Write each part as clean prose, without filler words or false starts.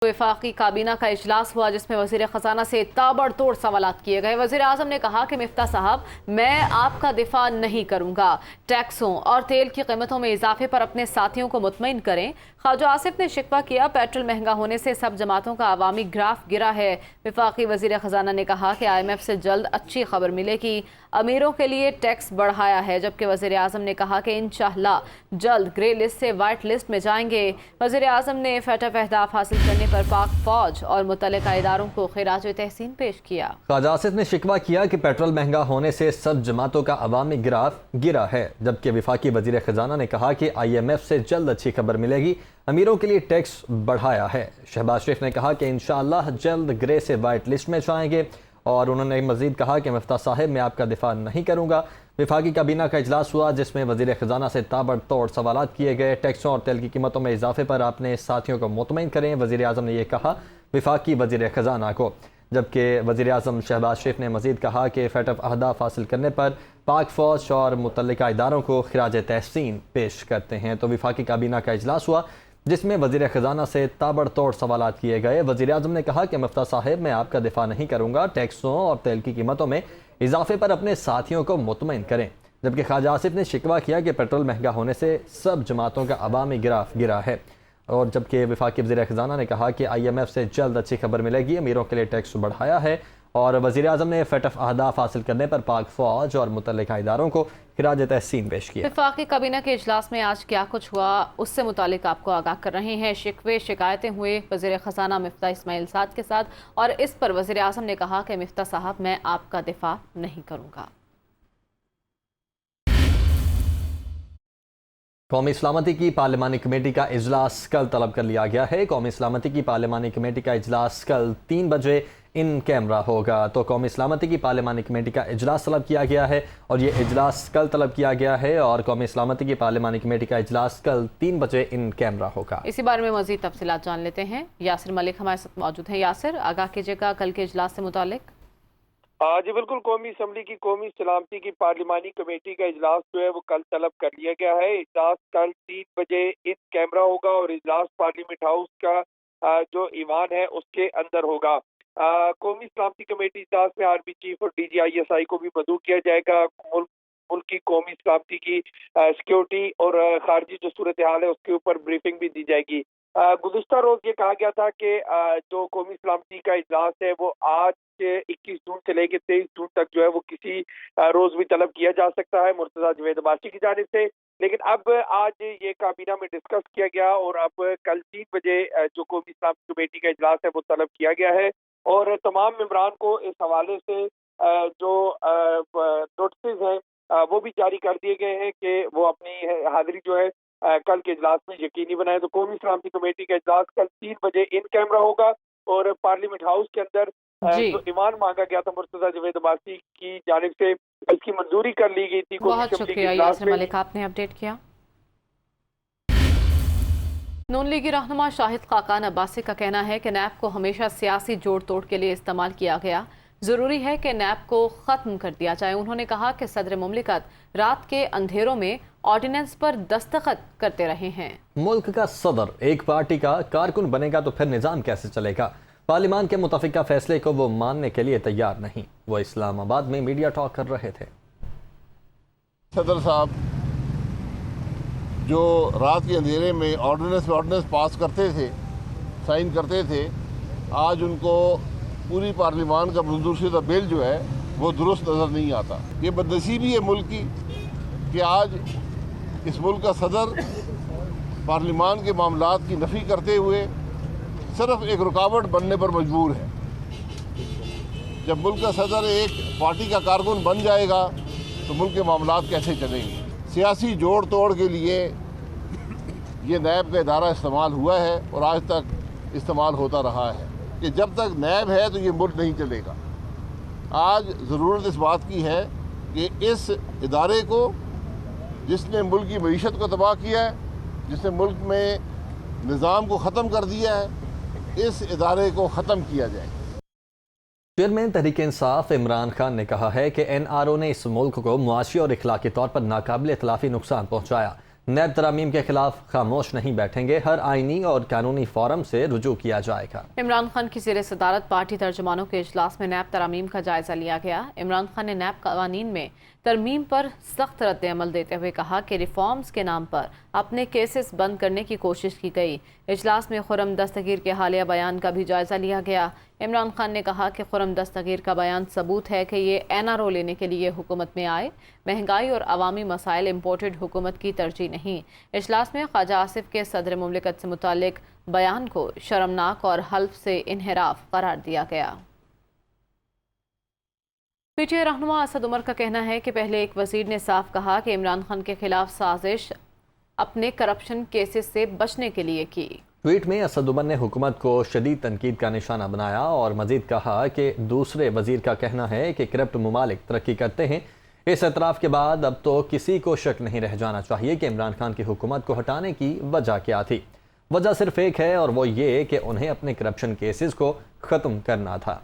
वफाकी काबीना का इजलास हुआ जिसमें वजीर खजाना से ताबड़तोड़ सवालात किए गए। वजीर आजम ने कहा कि मिफ्ता साहब, मैं आपका दिफा नहीं करूंगा। टैक्सों और तेल की कीमतों में इजाफे पर अपने साथियों को मुतमईन करें। ख्वाजा आसिफ ने शिकवा किया, पेट्रोल महंगा होने से सब जमातों का अवामी ग्राफ गिरा है। वफाकी वजीर खजाना ने कहा कि IMF से जल्द अच्छी खबर मिलेगी। अमीरों के लिए टैक्स बढ़ाया है, जबकि वजीर आजम ने कहा कि इंशाअल्लाह जल्द ग्रे लिस्ट से वाइट लिस्ट में जाएंगे। वजीर आजम ने फतह अहदाफ हासिल करने पर पाक फौज और मुतल्लिका इदारों को खिराज तहसीन पेश किया। ख्वाजा आसिफ ने शिकवा किया कि पेट्रोल महंगा होने से सब जमातों का अवामी ग्राफ गिरा है, जबकि वफाकी वजीर खजाना ने कहा कि IMF से जल्द अच्छी खबर मिलेगी। अमीरों के लिए टैक्स बढ़ाया है। शहबाज शरीफ ने कहा कि इंशाअल्लाह जल्द ग्रे से वाइट लिस्ट में जाएंगे और उन्होंने मजीद कहा कि मिफ्ता साहब, मैं आपका दिफा नहीं करूंगा। वफाकी काबीना का इजलास हुआ जिसमें वजीर खजाना से ताबड़तोड़ सवालात किए गए। टैक्सों और तेल की कीमतों में इजाफे पर अपने साथियों को मुतमईन करें, वजीर आजम ने यह कहा वफाकी वजीर खजाना को। जबकि वजीर आजम शहबाज शरीफ ने मजीद कहा कि फतह अहदाफ हासिल करने पर पाक फौज और मुतल्लिका इदारों को खिराज तहसीन पेश करते हैं। तो वफाकी काबीना का इजलास हुआ जिसमें वजीर खजाना से ताबड़तोड़ सवालात किए गए। वजीर आजम ने कहा कि मिफ्ता साहब, मैं आपका दिफा नहीं करूंगा। टैक्सों और तेल की कीमतों में इजाफे पर अपने साथियों को मुतमईन करें। जबकि ख्वाजा आसिफ ने शिकवा किया कि पेट्रोल महंगा होने से सब जमातों का अवामी ग्राफ गिरा है। और जबकि वफाकी वज़ीर ख़ज़ाना ने कहा कि IMF से जल्द अच्छी खबर मिलेगी। अमीरों के लिए टैक्स बढ़ाया है और वज़ीर आज़म ने फतह अहदाफ हासिल करने पर पाक फ़ौज और मुतल्लिका इदारों को खिराज तहसीन पेश किया। वफाकी काबीना के इजलास में आज क्या कुछ हुआ, उससे मुतालिक आपको आगाह कर रहे हैं। शिकवे शिकायतें हुए वज़ीर ख़ज़ाना मिफ्ता इस्माइल साद के साथ, और इस पर वज़ीर आज़म ने कहा कि मिफ्ता साहब, मैं आपका दिफा नहीं करूँगा। कौमी सलामती की पार्लिमानी कमेटी का इजलास कल तलब कर लिया गया है। कौमी सलामती की पार्लिमानी कमेटी का इजलास कल 3 बजे इन कैमरा होगा। तो कौमी सलामती की पार्लिमानी कमेटी का इजलास तलब किया गया है और ये इजलास कल तलब किया गया है और कौमी सलामती की पार्लिमानी कमेटी का इजलास कल 3 बजे इन कैमरा होगा। इसी बारे में मज़ीद तफसीलात जान लेते हैं। यासिर मलिक हमारे साथ मौजूद हैं। यासिर, आगाह कीजिएगा कल के इजलास से मुतालिक। जी बिल्कुल, कौमी असम्बली की कौमी सलामती की पार्लिमानी कमेटी का इजलास जो है वो कल तलब कर लिया गया है। इजलास कल 3 बजे इन कैमरा होगा और इजलास पार्लियामेंट हाउस का जो ईवान है उसके अंदर होगा। कौमी सलामती कमेटी इजलास में आर्मी चीफ और DG ISI को भी मदऊ किया जाएगा। मुल्क की कौमी सलामती की सिक्योरिटी और खारजी जो सूरत हाल है उसके ऊपर ब्रीफिंग भी दी जाएगी। गुज़िश्ता रोज ये कहा गया था कि जो कौमी सलामती का इजलास है वो आज 21 जून से लेकर 23 जून तक जो है वो किसी रोज भी तलब किया जा सकता है मुर्तज़ा जवेद अब्बासी की जानिब से, लेकिन अब आज ये काबीना में डिस्कस किया गया और अब कल 3 बजे जो कौमी सलामती कमेटी का इजलास है वो तलब किया गया है और तमाम मेंबरान को इस हवाले से जो नोटिस हैं वो भी जारी कर दिए गए हैं कि वो अपनी हाजिरी जो है कल के इजलास में यकीनी बनाए। तो कौमी सलामती कमेटी का इजलास कल 3 बजे इन कैमरा होगा और पार्लियामेंट हाउस के अंदर जो ईमान मांगा गया था मुर्तज़ा जवेद अब्बासी की जानिब से इसकी मंजूरी कर ली गई थी। बहुत शुक्रिया यासिर मलिक, आपने अपडेट किया। नून लीगी रहनुमा शाहिद खाकान अब्बासी का कहना है कि नैब को हमेशा सियासी जोड़ तोड़ के लिए इस्तेमाल किया गया, ज़रूरी है कि नैब को ख़त्म कर दिया जाए। उन्होंने कहा कि सदर मुमलिकत रात के अंधेरों में ऑर्डिनेंस पर दस्तखत करते रहे हैं। मुल्क का सदर एक पार्टी का कारकुन बनेगा तो फिर निज़ाम कैसे चलेगा? पार्लिमान के मुतफ़िका फैसले को वो मानने के लिए तैयार नहीं। वो इस्लामाबाद में मीडिया टॉक कर रहे थे। सदर साहब जो रात के अंधेरे में ऑर्डिनेंस पास करते थे, साइन करते थे, आज उनको पूरी पार्लिमान का मंजूर शुदा बिल जो है वो दुरुस्त नज़र नहीं आता। ये बदनसीबी है मुल्क की कि आज इस मुल्क का सदर पार्लिमान के मामलात की नफ़ी करते हुए सिर्फ एक रुकावट बनने पर मजबूर है। जब मुल्क का सदर एक पार्टी का कारकुन बन जाएगा तो मुल्क के मामलात कैसे चलेंगे? सियासी जोड़ तोड़ के लिए ये नैब का इदारा इस्तेमाल हुआ है और आज तक इस्तेमाल होता रहा है कि जब तक नैब है तो ये मुल्क नहीं चलेगा। आज ज़रूरत इस बात की है कि इस इदारे को, जिसने मुल्क की मईशत को तबाह किया है, जिसने मुल्क में निज़ाम को ख़त्म कर दिया है, इस इदारे को ख़त्म किया जाए। चेयरमैन तहरीक इंसाफ इमरान खान ने कहा है कि NRO ने इस मुल्क को मुआशी और इखलाकी तौर पर नाकाबिल इतलाफ़ी नुकसान पहुँचाया। نیب ترامیم کے خلاف خاموش نہیں بیٹھیں گے، ہر آئینی اور قانونی فورم سے رجوع کیا جائے گا۔ عمران خان کی زیر صدارت پارٹی ترجمانوں کے اجلاس میں نیب ترامیم کا جائزہ لیا گیا۔ عمران خان نے نیب قوانین میں ترمیم پر سخت رد عمل دیتے ہوئے کہا کہ ریفارمز کے نام پر اپنے کیسز بند کرنے کی کوشش کی گئی۔ اجلاس میں خرم دستگیر کے حالیہ بیان کا بھی جائزہ لیا گیا۔ عمران خان نے کہا کہ خرم دستگیر کا بیان ثبوت ہے کہ یہ NRO لینے کے لیے حکومت میں آئے، مہنگائی اور عوامی مسائل امپورٹڈ حکومت کی ترجیح نہیں۔ اجلاس میں خواجہ آصف کے صدر مملکت سے متعلق بیان کو شرمناک اور حلف سے انحراف قرار دیا گیا۔ پی ٹی آئی رہنما اسد عمر کا کہنا ہے کہ پہلے ایک وزیر نے صاف کہا کہ عمران خان کے خلاف سازش اپنے کرپشن کیسز سے بچنے کے لیے کی۔ ٹویٹ میں اسد عمر نے حکومت کو شدید تنقید کا نشانہ بنایا اور مزید کہا کہ دوسرے وزیر کا کہنا ہے کہ کرپٹ ممالک ترقی کرتے ہیں۔ اس اعتراف کے بعد اب تو کسی کو شک نہیں رہ جانا چاہیے کہ عمران خان کی حکومت کو ہٹانے کی وجہ کیا تھی۔ وجہ صرف ایک ہے اور وہ یہ کہ انہیں اپنے کرپشن کیسز کو ختم کرنا تھا۔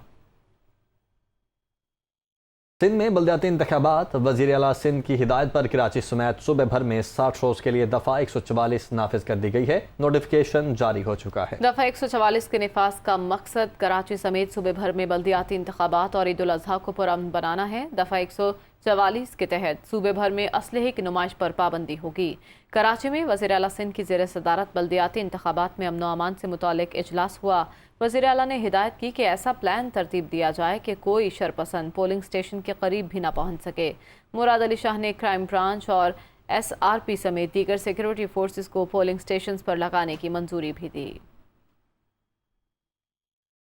سندھ میں بلدیاتی انتخابات، وزیر اعلیٰ سندھ کی ہدایت پر کراچی سمیت صوبے بھر میں 60 روز کے لیے دفعہ 144 نافذ کر دی گئی ہے۔ نوٹیفیکیشن جاری ہو چکا ہے۔ دفعہ 144 کے نفاذ کا مقصد کراچی سمیت صوبے بھر میں بلدیاتی انتخابات اور عید الاضحیٰ کو پرامن بنانا ہے۔ دفعہ 144 کے تحت صوبے بھر میں اسلحے کی نمائش پر پابندی ہوگی۔ کراچی میں وزیر اعلیٰ سندھ کی زیر صدارت بلدیاتی انتخابات میں امن و امان سے متعلق اجلاس ہوا۔ وزیر اعلیٰ نے ہدایت کی کہ ایسا پلان ترتیب دیا جائے کہ کوئی شرپسند پولنگ سٹیشن کے قریب بھی نہ پہنچ سکے۔ مراد علی شاہ نے کرائم برانچ اور SRP سمیت دیگر سیکورٹی فورسز کو پولنگ سٹیشنز پر لگانے کی منظوری بھی دی۔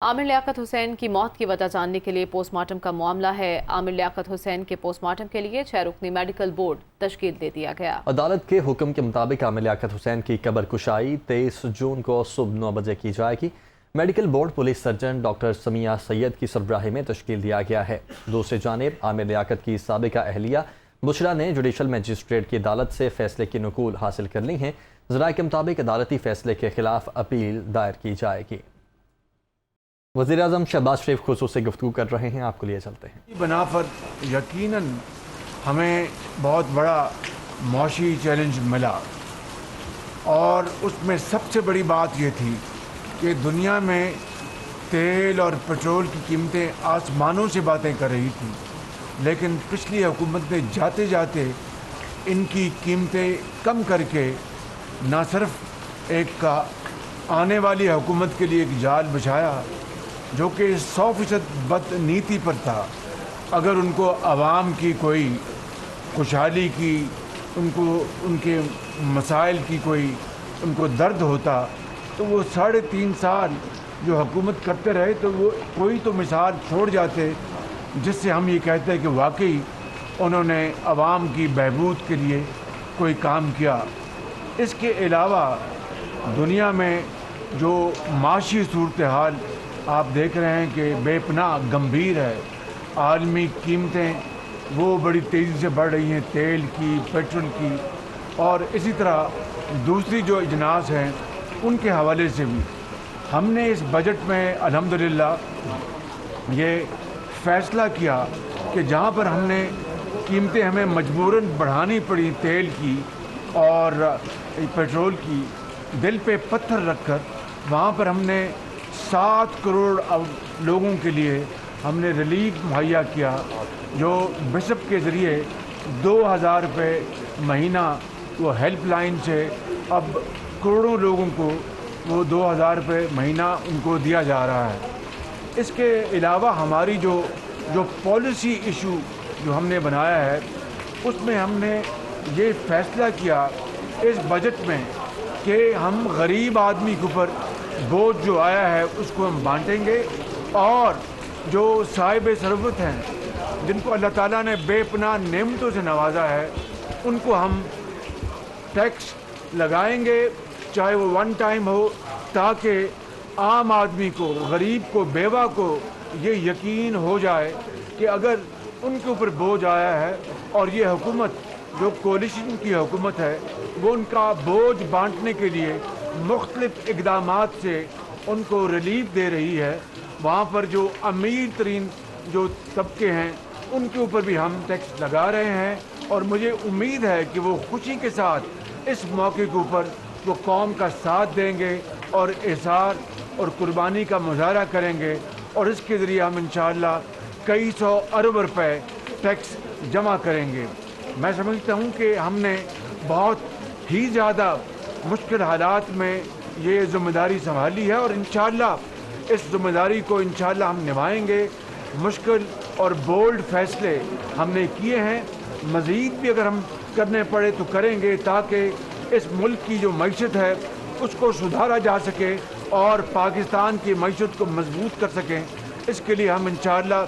عامر لیاقت حسین کی موت کی وجہ جاننے کے لیے پوسٹ مارٹم کا معاملہ ہے۔ عامر لیاقت حسین کے پوسٹ مارٹم کے لیے 6 رکنی میڈیکل بورڈ تشکیل دے دیا گیا۔ عدالت کے حکم کے مطابق عامر لیاقت حسین کی قبر کشائی 23 جون کو صبح 9 بجے کی جائے گی۔ Medical board police surgeon doctor Sumaiya Syed کی سربراہی میں تشکیل دیا گیا ہے۔ دوسری جانب عامر لیاقت کی سابقہ اہلیہ بشرا نے جوڈیشل مجسٹریٹ کی عدالت سے فیصلے کی نقول حاصل کر لی ہیں۔ ذرائع کے مطابق عدالتی فیصلے کے خلاف اپیل دائر کی جائے گی۔ وزیر اعظم شہباز شریف خصوصی گفتگو کر رہے ہیں، آپ کو لیے چلتے ہیں۔ بنا پر یقیناً ہمیں بہت بڑا معاشی چیلنج ملا اور اس میں سب سے بڑی بات یہ تھی کہ دنیا میں تیل اور پٹرول کی قیمتیں آسمانوں سے باتیں کر رہی تھیں، لیکن پچھلی حکومت نے جاتے جاتے ان کی قیمتیں کم کر کے نہ صرف ایک آنے والی حکومت کے لیے ایک جال بچھایا جو کہ 100% بد نیتی پر تھا۔ اگر ان کو عوام کی کوئی خوشحالی کی، ان کو ان کے مسائل کی کوئی ان کو درد ہوتا تو وہ 3.5 سال جو حکومت کرتے رہے تو وہ کوئی تو مثال چھوڑ جاتے جس سے ہم یہ کہتے ہیں کہ واقعی انہوں نے عوام کی بہبود کے لیے کوئی کام کیا۔ اس کے علاوہ دنیا میں جو معاشی صورتحال آپ دیکھ رہے ہیں کہ بے پناہ گمبھیر ہے۔ عالمی قیمتیں وہ بڑی تیزی سے بڑھ رہی ہیں، تیل کی، پیٹرول کی، اور اسی طرح دوسری جو اجناس ہیں ان کے حوالے سے بھی ہم نے اس بجٹ میں الحمدللہ یہ فیصلہ کیا کہ جہاں پر ہم نے قیمتیں ہمیں مجبوراً بڑھانی پڑی تیل کی اور پیٹرول کی، دل پہ پتھر رکھ کر وہاں پر ہم نے 7 کروڑ لوگوں کے لیے ہم نے ریلیف مہیا کیا، جو بشپ کے ذریعے 2000 روپے مہینہ وہ ہیلپ لائن سے اب کروڑوں لوگوں کو وہ 2000 روپے مہینہ ان کو دیا جا رہا ہے۔ اس کے علاوہ ہماری جو پالیسی ایشو جو ہم نے بنایا ہے اس میں ہم نے یہ فیصلہ کیا اس بجٹ میں کہ ہم غریب آدمی کے اوپر بوجھ جو آیا ہے اس کو ہم بانٹیں گے، اور جو صاحب ثروت ہیں جن کو اللہ تعالیٰ نے بے پناہ نعمتوں سے نوازا ہے ان کو ہم ٹیکس لگائیں گے، چاہے وہ ون ٹائم ہو، تاکہ عام آدمی کو، غریب کو، بیوہ کو یہ یقین ہو جائے کہ اگر ان کے اوپر بوجھ آیا ہے اور یہ حکومت جو کولیشن کی حکومت ہے وہ ان کا بوجھ بانٹنے کے لیے مختلف اقدامات سے ان کو ریلیف دے رہی ہے، وہاں پر جو امیر ترین جو طبقے ہیں ان کے اوپر بھی ہم ٹیکس لگا رہے ہیں، اور مجھے امید ہے کہ وہ خوشی کے ساتھ इस मौके के ऊपर वो कौम का साथ देंगे और इज़हार और कुर्बानी का मुजाहरा करेंगे, और इसके ज़रिए हम इंशाअल्लाह कई सौ अरब रुपए टैक्स जमा करेंगे। मैं समझता हूँ कि हमने बहुत ही ज़्यादा मुश्किल हालात में ये ज़िम्मेदारी संभाली है, और इंशाअल्लाह इस ज़िम्मेदारी को इंशाअल्लाह हम निभाएंगे। मुश्किल और बोल्ड फैसले हमने किए हैं, मज़ीद भी अगर हम करने पड़े तो करेंगे, ताकि इस मुल्क की जो मईशत है उसको सुधारा जा सके और पाकिस्तान की मईशत को मजबूत कर सकें। इसके लिए हम इंशाअल्लाह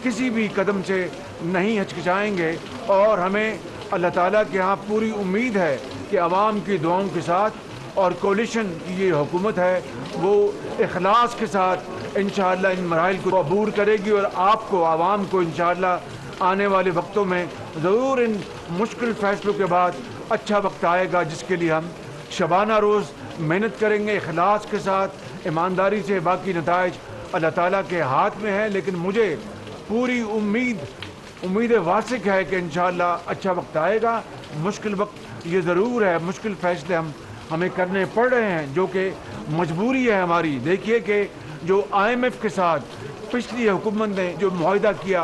किसी भी कदम से नहीं हिचकिचाएंगे, और हमें अल्लाह ताला के यहाँ पूरी उम्मीद है कि आवाम की दुआओं के साथ और कोलिशन की ये हुकूमत है वो इखलास के साथ इंशाअल्लाह इन मराइल को अबूर करेगी, और आपको आवाम को इंशाअल्लाह आने वाले वक्तों में ज़रूर इन मुश्किल फ़ैसलों के बाद अच्छा वक्त आएगा, जिसके लिए हम शबाना रोज़ मेहनत करेंगे इखलास के साथ, ईमानदारी से। बाकी नताइज अल्लाह ताला के हाथ में है, लेकिन मुझे पूरी उम्मीद वासिक है कि इंशाअल्लाह अच्छा वक्त आएगा। मुश्किल वक्त ये ज़रूर है, मुश्किल फ़ैसले हमें करने पड़ रहे हैं, जो कि मजबूरी है हमारी। देखिए कि जो IMF के साथ पिछली हुकूमत ने जो मुआहिदा किया,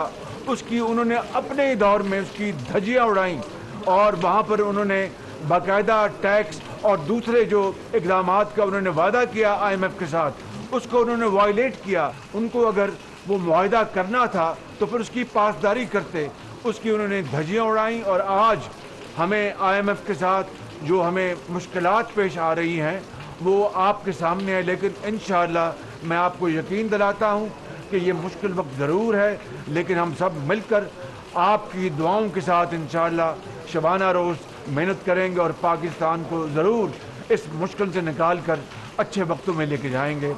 उसकी उन्होंने अपने दौर में उसकी धज्जियाँ उड़ाईं, और वहाँ पर उन्होंने बाकायदा टैक्स और दूसरे जो इक़दामात का उन्होंने वादा किया IMF के साथ, उसको उन्होंने वायलेट किया। उनको अगर वो मुआहिदा करना था तो फिर उसकी पासदारी करते, उसकी उन्होंने धज्जियाँ उड़ाईं, और आज हमें IMF के साथ जो हमें मुश्किलात पेश आ रही हैं वो आपके सामने है। लेकिन इंशाअल्लाह मैं आपको यकीन दिलाता हूँ कि ये मुश्किल वक्त ज़रूर है, लेकिन हम सब मिलकर आपकी दुआओं के साथ इंशाअल्लाह शबाना रोज़ मेहनत करेंगे, और पाकिस्तान को ज़रूर इस मुश्किल से निकाल कर अच्छे वक्तों में लेके जाएंगे।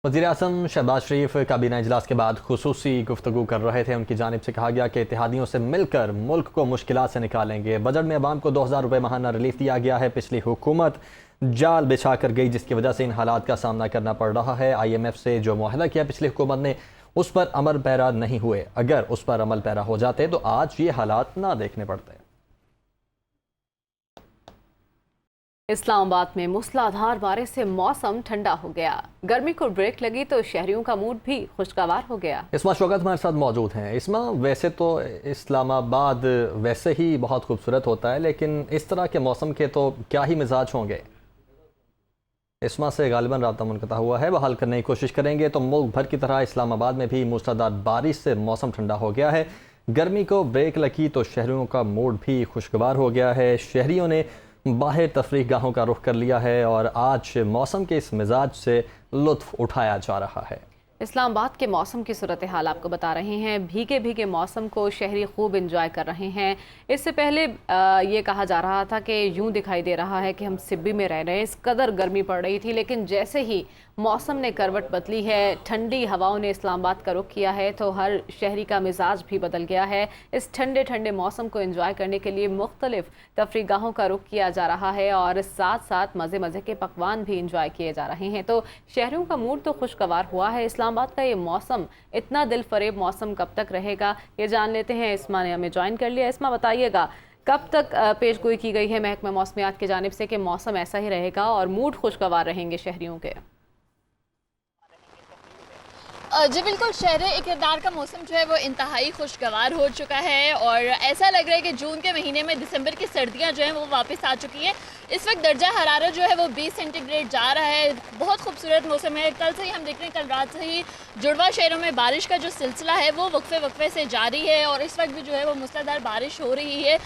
वज़ीर-ए-आज़म शहबाज शरीफ काबीना इजलास के बाद खुसूसी गुफ्तगू कर रहे थे। उनकी जानिब से कहा गया कि इत्तेहादियों से मिलकर मुल्क को मुश्किलात से निकालेंगे। बजट में अवाम को 2000 रुपये माहाना रिलीफ दिया गया है। पिछली हुकूमत जाल बिछा कर गई, जिसकी वजह से इन हालात का सामना करना पड़ रहा है। IMF से जो मुआहदा किया पिछली हुकूमत ने, उस पर अमल पैरा नहीं हुए। अगर उस पर अमल पैरा हो जाते तो आज ये हालात ना देखने पड़ते। इस्लामाबाद में मूसलाधार बारिश से मौसम ठंडा हो गया। गर्मी को ब्रेक लगी तो शहरियों का मूड भी खुशगवार हो गया। इस्मा शौकत हमारे साथ मौजूद हैं। इस्मा, वैसे तो इस्लामाबाद वैसे ही बहुत खूबसूरत होता है, लेकिन इस तरह के मौसम के तो क्या ही मिजाज होंगे। इस्मा से गालिबन राब्ता मुनक़ता हुआ है, बहाल करने की कोशिश करेंगे। तो मुल्क भर की तरह इस्लामाबाद में भी मूसलाधार बारिश से मौसम ठंडा हो गया है। गर्मी को ब्रेक लगी तो शहरियों का मूड भी खुशगवार हो गया है। शहरियों ने बाहर तफरीह गाहों का रुख कर लिया है, और आज मौसम के इस मिजाज से लुत्फ़ उठाया जा रहा है। इस्लामाबाद के मौसम की सूरत हाल आपको बता रहे हैं। भीगे भीगे मौसम को शहरी खूब एंजॉय कर रहे हैं। इससे पहले ये कहा जा रहा था कि यूं दिखाई दे रहा है कि हम सिब्बी में रह रहे हैं, इस कदर गर्मी पड़ रही थी। लेकिन जैसे ही मौसम ने करवट बदली है, ठंडी हवाओं ने इस्लामाबाद का रुख किया है, तो हर शहरी का मिजाज भी बदल गया है। इस ठंडे ठंडे मौसम को एंजॉय करने के लिए मुख्तलिफ तफरीह गाहों का रुख किया जा रहा है, और साथ साथ मज़े मज़े के पकवान भी इंजॉय किए जा रहे हैं। तो शहरियों का मूड तो खुशगवार हुआ है। इस्लामाबाद का ये मौसम, इतना दिल फरेब मौसम कब तक रहेगा, ये जान लेते हैं। इस्मा ने हमें ज्वाइन कर लिया। इस्मा, बताइएगा कब तक पेशगोई की गई है महकमा मौसमियात की जानिब से कि मौसम ऐसा ही रहेगा और मूड खुशगवार रहेंगे शहरियों के? जी बिल्कुल, शहर इक़्तिदार का मौसम जो है वो इंतहाई खुशगवार हो चुका है, और ऐसा लग रहा है कि जून के महीने में दिसंबर की सर्दियां जो हैं वो वापस आ चुकी हैं। इस वक्त दर्जा हरारत जो है वो 20 सेंटीग्रेड जा रहा है। बहुत खूबसूरत मौसम है। कल से ही हम देख रहे हैं, कल रात से ही जुड़वा शहरों में बारिश का जो सिलसिला है वो वक्फे से जारी है, और इस वक्त भी जो है वो मूसलाधार बारिश हो रही है।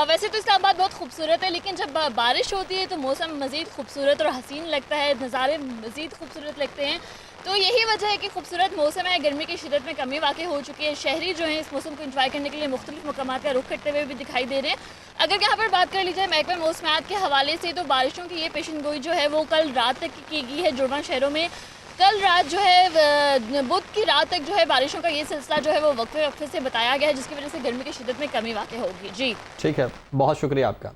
वैसे तो इस्लामाबाद बहुत खूबसूरत है, लेकिन जब बारिश होती है तो मौसम मज़ीद खूबसूरत और हसीन लगता है, नज़ारे मज़ीद खूबसूरत लगते हैं। तो यही वजह है कि खूबसूरत मौसम है। गर्मी की शिद्दत में कमी वाक़ई हो चुकी है। शहरी जो हैं इस मौसम को एंजॉय करने के लिए मुख्तलिफ मकामात का रुख करते हुए भी दिखाई दे रहे हैं। अगर यहाँ पर बात कर ली जाए महकमा मौसमियात के हवाले से, तो बारिशों की ये पेशनगोई जो है वो कल रात तक की गई है जुड़वा शहरों में। कल रात जो है बुध की रात तक जो है बारिशों का ये सिलसिला जो है वो वक्फे से बताया गया है, जिसकी वजह से गर्मी की शिद्दत में कमी वाक़ई होगी। जी ठीक है, बहुत शुक्रिया आपका।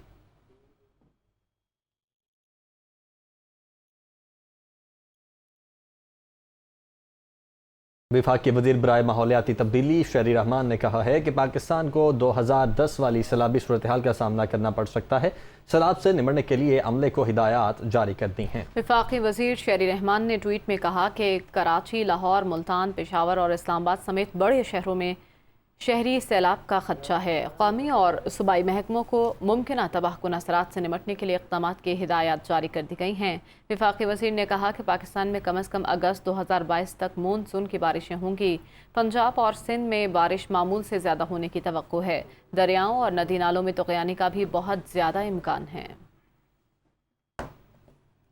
वफाकी वज़ीर बराए माहौलियाती तब्दीली शहरी रहमान ने कहा है कि पाकिस्तान को 2010 वाली सैलाबी सूरत हाल का सामना करना पड़ सकता है। सैलाब से निमटने के लिए अमले को हिदायत जारी कर दी हैं। वफाकी वज़ीर शहरी रहमान ने ट्वीट में कहा कि कराची, लाहौर, मुल्तान, पेशावर और इस्लामाबाद समेत बड़े शहरों में शहरी सैलाब का खदशा है। कौमी और सूबाई महकमों को मुमकिन तबाहकुन असरात से निमटने के लिए इक़दाम की हिदायत जारी कर दी गई हैं। वफाकी वज़ीर ने कहा कि पाकिस्तान में कम अज़ कम अगस्त 2022 तक मानसून की बारिशें होंगी। पंजाब और सिंध में बारिश मामूल से ज़्यादा होने की तवक्को है। दरियाओं और नदी नालों में तुग़यानी का भी बहुत ज़्यादा इम्कान है।